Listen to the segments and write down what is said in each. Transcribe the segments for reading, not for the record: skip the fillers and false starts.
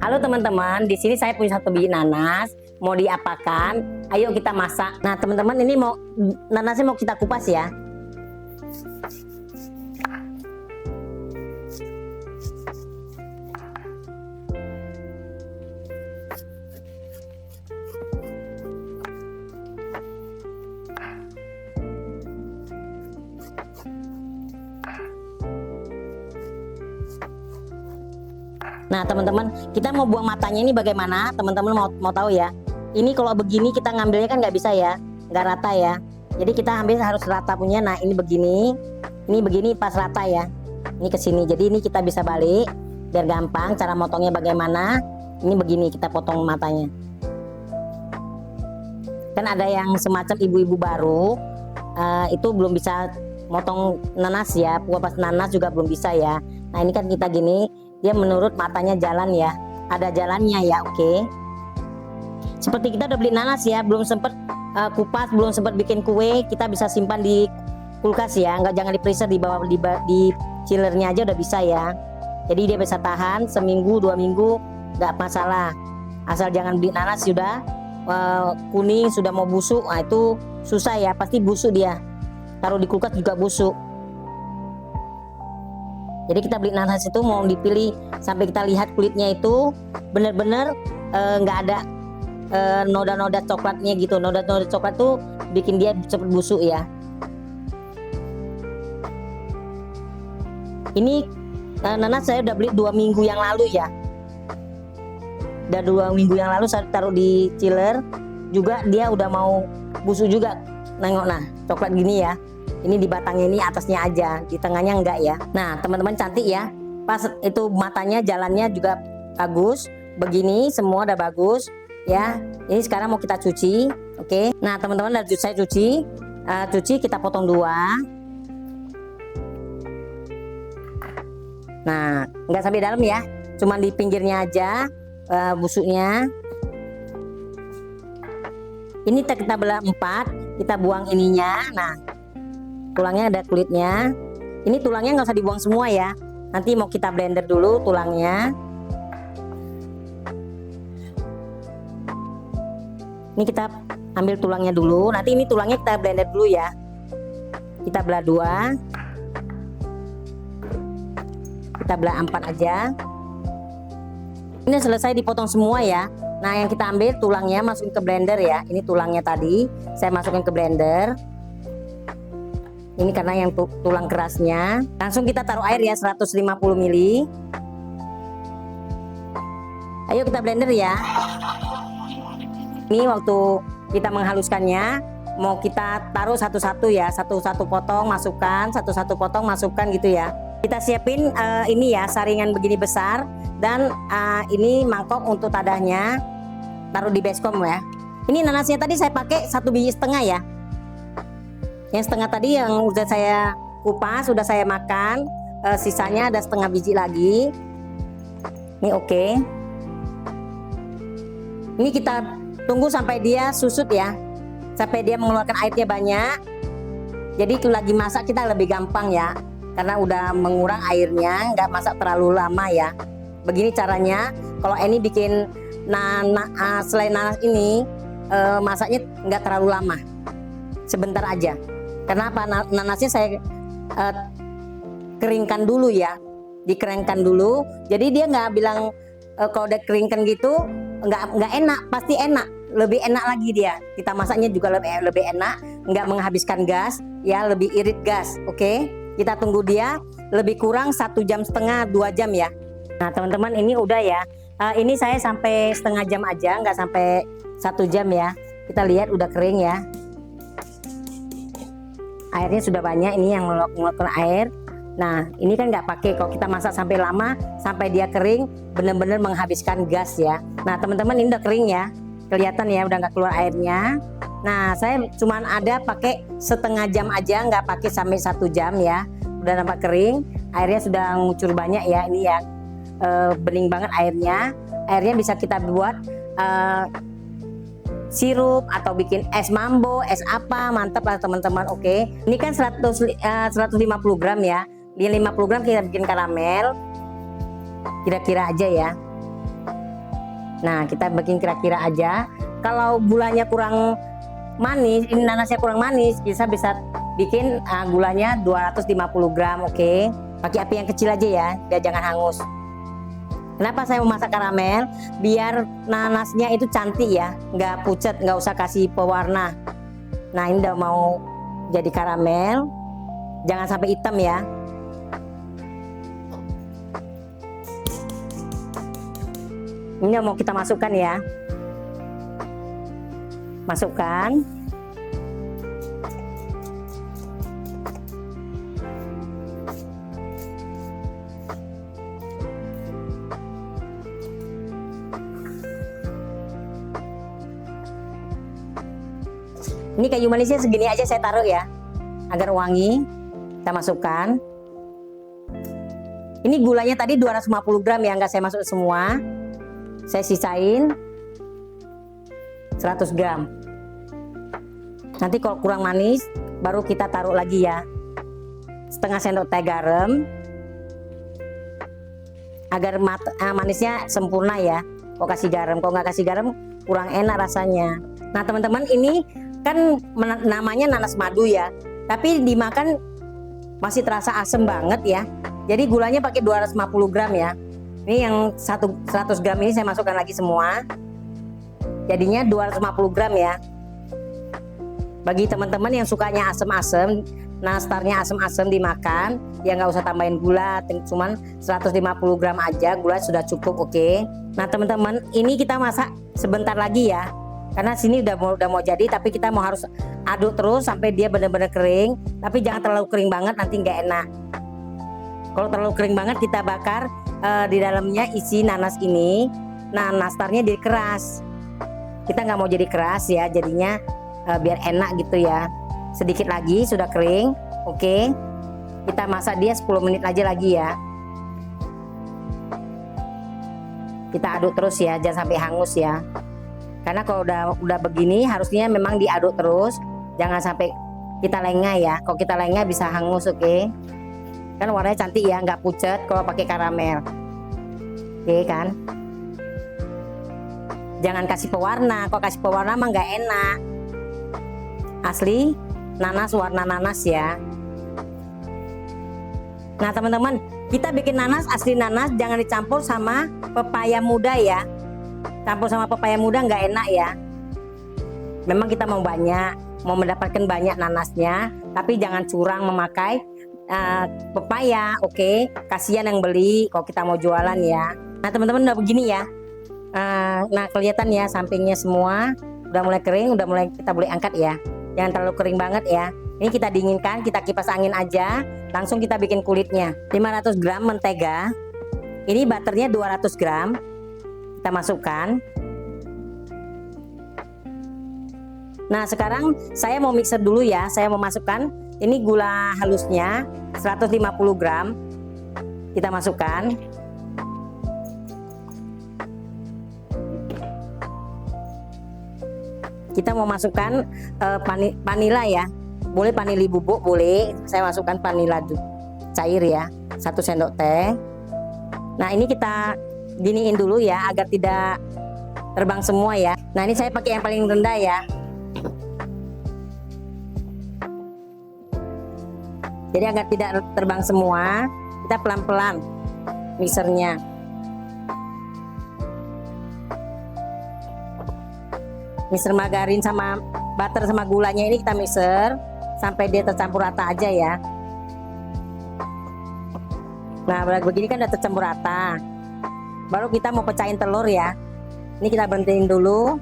Halo teman-teman, di sini saya punya satu biji nanas, mau diapakan? Ayo kita masak. Nah teman-teman, ini nanasnya mau kita kupas ya. Nah teman-teman, kita mau buang matanya ini bagaimana? Teman-teman mau tahu ya? Ini kalau begini kita ngambilnya kan nggak bisa ya, nggak rata ya. Jadi kita ambil harus rata punya. Nah ini begini pas rata ya. Ini ke sini. Jadi ini kita bisa balik biar gampang. Cara motongnya bagaimana? Ini begini kita potong matanya. Kan ada yang semacam ibu-ibu baru itu belum bisa motong nanas ya. Kupas nanas juga belum bisa ya. Nah ini kan kita gini. Dia menurut matanya jalan ya, ada jalannya ya. Oke. Seperti kita udah beli nanas ya, belum sempet kupas, belum sempet bikin kue, kita bisa simpan di kulkas ya, jangan di freezer, di bawah di chillernya aja udah bisa ya. Jadi dia bisa tahan seminggu 2 minggu nggak masalah, asal jangan beli nanas sudah kuning sudah mau busuk. Nah itu susah ya, pasti busuk dia, taruh di kulkas juga busuk. Jadi kita beli nanas itu mau dipilih sampai kita lihat kulitnya itu bener-bener nggak ada noda-noda coklatnya gitu. Noda-noda coklat tuh bikin dia cepet busuk ya. Ini nanas saya udah beli 2 minggu yang lalu ya. Udah 2 minggu yang lalu saya taruh di chiller juga, dia udah mau busuk juga. Nengok nah, coklat gini ya. Ini di batangnya ini atasnya aja, di tengahnya enggak ya. Nah teman-teman cantik ya, pas itu matanya jalannya juga bagus. Begini semua udah bagus ya. Ini sekarang mau kita cuci. Oke. Nah teman-teman, lanjut saya cuci. Kita potong 2. Nah enggak sampai dalam ya, cuman di pinggirnya aja busuknya. Ini kita belah 4, kita buang ininya. Nah tulangnya ada kulitnya. Ini tulangnya nggak usah dibuang semua ya. Nanti mau kita blender dulu tulangnya. Ini kita ambil tulangnya dulu. Nanti ini tulangnya kita blender dulu ya. Kita belah 2. Kita belah 4 aja. Ini selesai dipotong semua ya. Nah yang kita ambil tulangnya masukin ke blender ya. Ini tulangnya tadi saya masukin ke blender. Ini karena yang tulang kerasnya. Langsung kita taruh air ya, 150 ml. Ayo kita blender ya. Ini waktu kita menghaluskannya, mau kita taruh satu-satu ya, satu-satu potong masukkan, satu-satu potong masukkan gitu ya. Kita siapin ini ya, saringan begini besar, dan ini mangkok untuk tadahnya, taruh di baskom ya. Ini nanasnya tadi saya pakai 1,5 biji ya. Yang setengah tadi yang udah saya kupas, udah saya makan, sisanya ada setengah biji lagi. Ini oke. Ini kita tunggu sampai dia susut ya, sampai dia mengeluarkan airnya banyak. Jadi lagi masak kita lebih gampang ya, karena udah mengurang airnya, nggak masak terlalu lama ya. Begini caranya. Kalau ini bikin selain nanas ini masaknya nggak terlalu lama, sebentar aja. Kenapa? Nanasnya saya keringkan dulu ya, dikeringkan dulu. Jadi dia nggak bilang kalau udah keringkan gitu nggak enak, pasti enak, lebih enak lagi dia. Kita masaknya juga lebih enak, nggak menghabiskan gas ya, lebih irit gas. Oke, kita tunggu dia lebih kurang 1,5 jam, 2 jam ya. Nah teman-teman, ini udah ya. Ini saya sampai setengah jam aja, nggak sampai 1 jam ya. Kita lihat udah kering ya. Airnya sudah banyak, ini yang mengeluarkan air. Nah ini kan nggak pakai, kalau kita masak sampai lama sampai dia kering benar-benar menghabiskan gas ya. Nah teman-teman, ini udah kering ya, kelihatan ya udah nggak keluar airnya. Nah saya cuman ada pakai setengah jam aja, nggak pakai sampai 1 jam ya. Udah nampak kering, airnya sudah ngucur banyak ya. Ini ya bening banget airnya. Airnya bisa kita buat sirup atau bikin es mambo, es apa, mantap lah teman-teman. Oke, ini kan 150 gram ya, di 50 gram kita bikin karamel kira-kira aja ya. Nah, kita bikin kira-kira aja. Kalau gulanya kurang manis, ini nanasnya kurang manis, kita bisa bikin gulanya 250 gram, oke? Pakai api yang kecil aja ya, biar jangan hangus. Kenapa saya memasak karamel? Biar nanasnya itu cantik ya, nggak pucat, nggak usah kasih pewarna. Nah, ini udah mau jadi karamel, jangan sampai hitam ya. Ini mau kita masukkan ya. Masukkan. Ini kayu manisnya segini aja saya taruh ya, agar wangi. Kita masukkan. Ini gulanya tadi 250 gram ya, nggak saya masuk semua. Saya sisain 100 gram. Nanti kalau kurang manis, baru kita taruh lagi ya. Setengah sendok teh garam, agar manisnya sempurna ya. Kok kasih garam, kalau nggak kasih garam kurang enak rasanya. Nah teman-teman, ini kan namanya nanas madu ya, tapi dimakan masih terasa asem banget ya. Jadi gulanya pakai 250 gram ya. Ini yang 100 gram ini saya masukkan lagi semua. Jadinya 250 gram ya. Bagi teman-teman yang sukanya asem-asem, nastarnya asem-asem dimakan, ya nggak usah tambahin gula, cuman 150 gram aja gula sudah cukup, oke? Nah teman-teman, ini kita masak sebentar lagi ya. Karena sini udah mau jadi, tapi kita mau harus aduk terus sampai dia benar-benar kering. Tapi jangan terlalu kering banget, nanti nggak enak. Kalau terlalu kering banget kita bakar, di dalamnya isi nanas ini. Nah nastarnya jadi keras. Kita nggak mau jadi keras ya, jadinya biar enak gitu ya. Sedikit lagi sudah kering, oke. Kita masak dia 10 menit aja lagi ya. Kita aduk terus ya, jangan sampai hangus ya. Karena kalau udah begini harusnya memang diaduk terus, jangan sampai kita lengah ya. Kalau kita lengah bisa hangus, oke? Kan warnanya cantik ya, nggak pucat kalau pakai karamel, oke kan? Jangan kasih pewarna, kalau kasih pewarna mah nggak enak. Asli nanas, warna nanas ya. Nah teman-teman, kita bikin nanas asli nanas, jangan dicampur sama pepaya muda ya. Campur sama pepaya muda nggak enak ya. Memang kita mau mendapatkan banyak nanasnya, tapi jangan curang memakai pepaya, oke? Kasihan yang beli kalau kita mau jualan ya. Nah teman-teman udah begini ya. Nah kelihatan ya sampingnya semua udah mulai kering, udah mulai kita boleh angkat ya. Jangan terlalu kering banget ya. Ini kita dinginkan, kita kipas angin aja. Langsung kita bikin kulitnya. 500 gram mentega. Ini butternya 200 gram. Kita masukkan. Nah sekarang saya mau mixer dulu ya. Saya mau masukkan ini gula halusnya 150 gram. Kita masukkan. Kita mau masukkan vanila ya. Boleh vanili bubuk, boleh. Saya masukkan vanila cair ya, 1 sendok teh. Nah ini kita giniin dulu ya, agar tidak terbang semua ya. Nah ini saya pakai yang paling rendah ya. Jadi agar tidak terbang semua, kita pelan-pelan mixernya. Mixer margarin sama butter sama gulanya ini kita mixer sampai dia tercampur rata aja ya. Nah begini kan udah tercampur rata. Baru kita mau pecahin telur ya. Ini kita berhentiin dulu.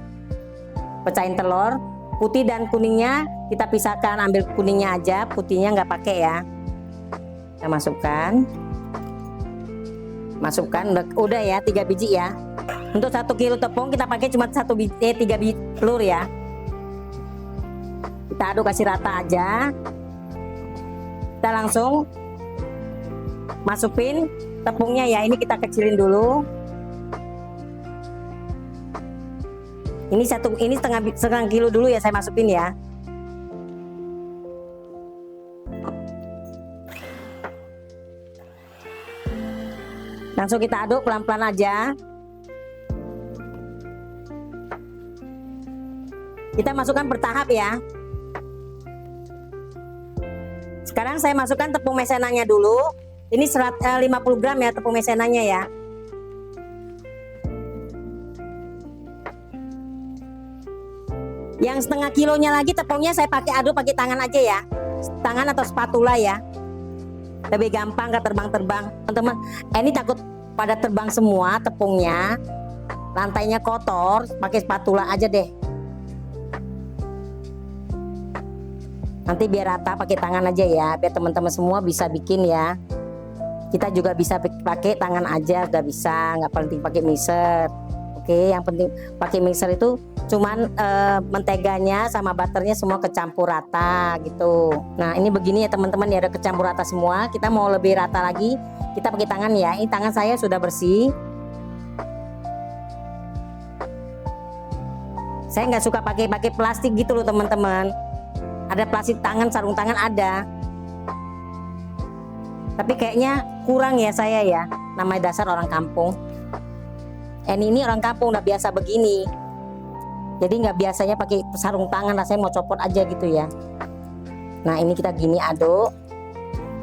Pecahin telur. Putih dan kuningnya kita pisahkan. Ambil kuningnya aja, putihnya nggak pakai ya. Kita masukkan. Udah ya, 3 biji ya. Untuk 1 kilo tepung kita pakai cuma 3 biji telur ya. Kita aduk kasih rata aja. Kita langsung masukin tepungnya ya. Ini kita kecilin dulu. Ini setengah kilo dulu ya saya masukin ya. Langsung kita aduk pelan-pelan aja. Kita masukkan bertahap ya. Sekarang saya masukkan tepung maizenanya dulu. Ini 50 gram ya tepung maizenanya ya. Yang setengah kilonya lagi tepungnya saya pakai aduk pakai tangan aja ya. Tangan atau spatula ya. Lebih gampang gak terbang-terbang. Teman-teman, ini takut pada terbang semua tepungnya. Lantainya kotor, pakai spatula aja deh. Nanti biar rata pakai tangan aja ya, biar teman-teman semua bisa bikin ya. Kita juga bisa pakai tangan aja, udah bisa, nggak penting pakai mixer. Oke, yang penting pakai mixer itu cuman menteganya sama butternya semua kecampur rata gitu. Nah ini begini ya teman-teman ya, udah kecampur rata semua. Kita mau lebih rata lagi, kita pakai tangan ya. Ini tangan saya sudah bersih. Saya nggak suka pakai plastik gitu loh teman-teman. Ada plastik tangan, sarung tangan ada. Tapi kayaknya kurang ya saya ya. Namanya dasar orang kampung. Ini orang kampung udah biasa begini. Jadi nggak biasanya pakai sarung tangan, rasanya mau copot aja gitu ya. Nah ini kita gini aduk.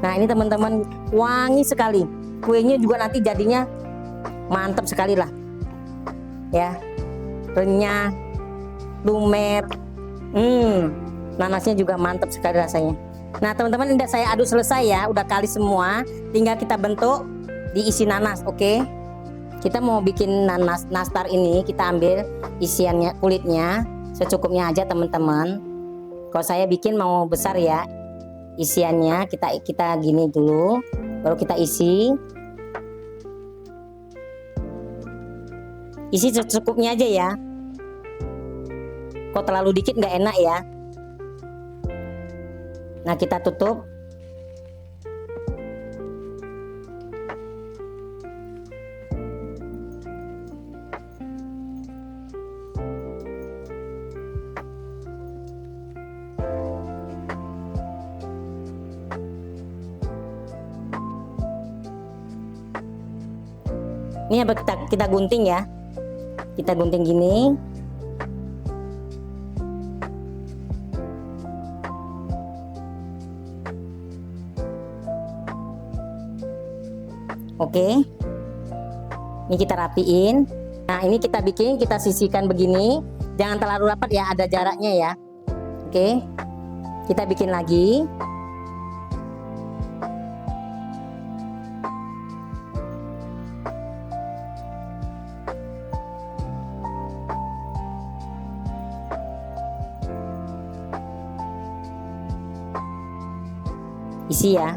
Nah ini teman-teman wangi sekali. Kuenya juga nanti jadinya mantap sekali lah. Ya, renyah, lumer. Nanasnya juga mantap sekali rasanya. Nah teman-teman udah saya aduk selesai ya, udah kali semua. Tinggal kita bentuk diisi nanas, oke? Kita mau bikin nanas nastar ini, kita ambil isiannya, kulitnya secukupnya aja teman-teman. Kalau saya bikin mau besar ya, isiannya kita gini dulu, baru kita isi. Isi secukupnya aja ya. Kok terlalu dikit nggak enak ya. Nah kita tutup. Ini apa kita gunting ya. Kita gunting gini. Oke. Ini kita rapiin. Nah, ini kita bikin, kita sisihkan begini. Jangan terlalu rapat ya, ada jaraknya ya. Oke. Kita bikin lagi. Isi ya.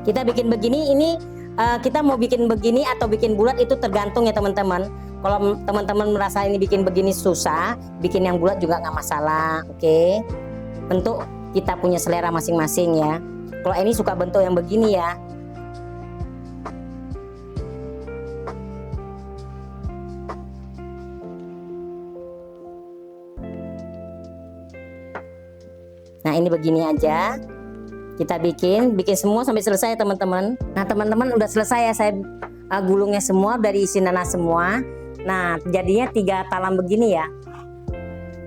Kita bikin begini, ini kita mau bikin begini atau bikin bulat itu tergantung ya teman-teman. Kalau teman-teman merasa ini bikin begini susah, bikin yang bulat juga nggak masalah, oke? Bentuk kita punya selera masing-masing ya. Kalau ini suka bentuk yang begini ya. Nah ini begini aja. Kita bikin semua sampai selesai teman-teman. Nah teman-teman udah selesai ya, saya gulungnya semua dari isi nanas semua. Nah jadinya 3 talam begini ya.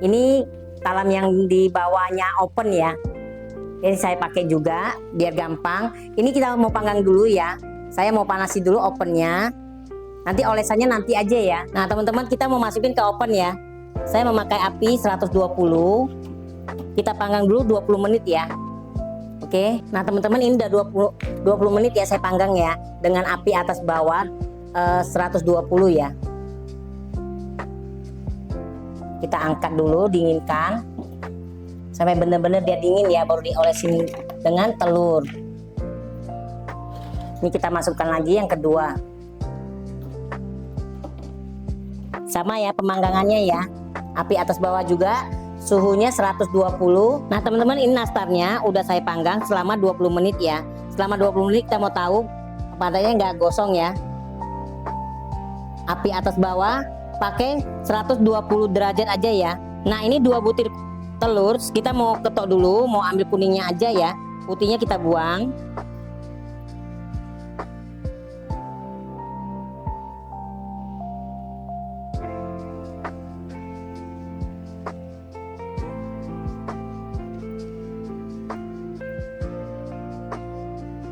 Ini talam yang di bawahnya open ya. Ini saya pakai juga biar gampang. Ini kita mau panggang dulu ya. Saya mau panasi dulu opennya. Nanti olesannya nanti aja ya. Nah teman-teman kita mau masukin ke oven ya. Saya memakai api 120. Kita panggang dulu 20 menit ya. Oke, nah teman-teman ini udah 20 menit ya saya panggang ya, dengan api atas bawah 120 ya. Kita angkat dulu, dinginkan sampai benar-benar dia dingin ya, baru diolesin dengan telur. Ini kita masukkan lagi yang kedua. Sama ya pemanggangannya ya, api atas bawah juga. Suhunya 120. Nah teman-teman ini nastarnya udah saya panggang selama 20 menit ya. Selama 20 menit kita mau tahu padanya nggak gosong ya. Api atas bawah pakai 120 derajat aja ya. Nah ini 2 butir telur kita mau ketok dulu, mau ambil kuningnya aja ya, putihnya kita buang.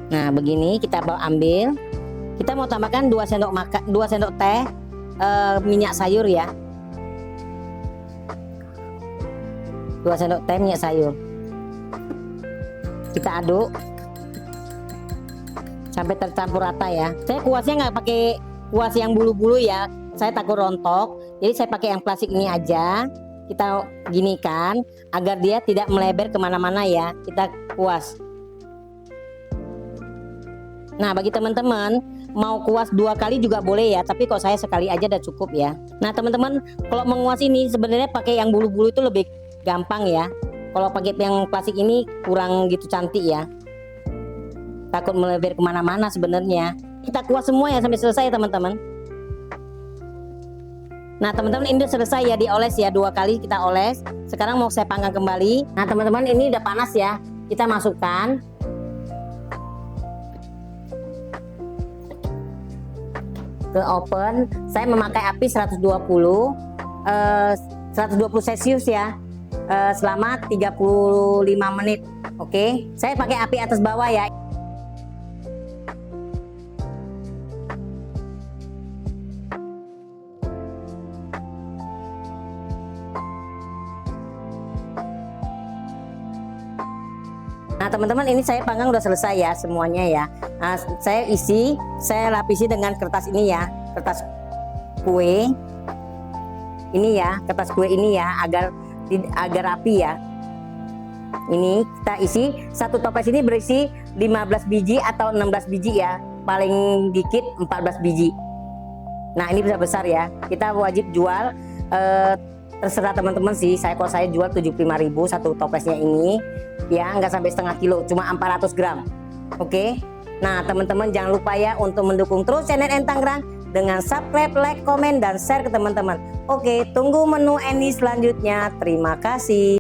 Nah begini kita ambil, kita mau tambahkan 2 sendok makan, 2 sendok teh minyak sayur ya, 2 sendok teh minyak sayur. Kita aduk sampai tercampur rata ya. Saya kuasnya nggak pakai kuas yang bulu-bulu ya, saya takut rontok, jadi saya pakai yang plastik ini aja. Kita ginikan agar dia tidak melebar kemana-mana ya, kita kuas. Nah bagi teman-teman mau kuas 2 kali juga boleh ya, tapi kalau saya sekali aja udah cukup ya. Nah teman-teman kalau menguas ini sebenarnya pakai yang bulu-bulu itu lebih gampang ya. Kalau pakai yang plastik ini kurang gitu cantik ya, takut melebar kemana-mana sebenarnya. Kita kuas semua ya sampai selesai teman-teman. Nah teman-teman ini udah selesai ya, dioles ya, 2 kali kita oles. Sekarang mau saya panggang kembali. Nah teman-teman ini udah panas ya, kita masukkan. Ke oven, saya memakai api 120 Celcius ya, selama 35 menit. Oke, saya pakai api atas bawah ya. Nah teman-teman ini saya panggang udah selesai ya semuanya ya. Nah, saya lapisi dengan kertas ini ya, kertas kue ini ya, kertas kue ini ya, agar rapi ya. Ini kita isi, satu toples ini berisi 15 biji atau 16 biji ya, paling dikit 14 biji. Nah ini besar ya, kita wajib jual, terserah teman-teman sih. Kalau saya jual 75.000 satu toplesnya ini ya, nggak sampai setengah kilo, cuma 400 gram. Oke. Nah teman-teman jangan lupa ya untuk mendukung terus channel Tangerang dengan subscribe, like, komen, dan share ke teman-teman. Oke, tunggu menu Eni selanjutnya. Terima kasih.